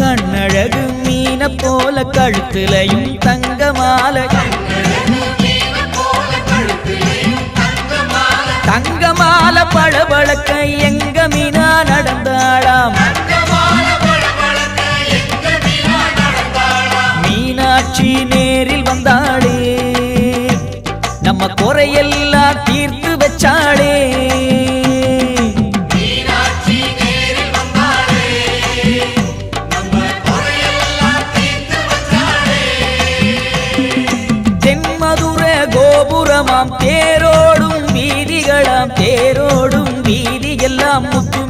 கண்ணழகு மீன போல கழுத்திலையும் தங்க மாலை தங்க மாலை பளபளக்க எங்க மீனா நடந்தாளாம் மீனாட்சி நேரில் வந்தாளே நம்ம குறையெல்லாம் தீர்த்து வச்சாளே கோபுரமாம் தேரோடும் வீதிகளாம் தேரோடும் வீதி எல்லாம் முத்து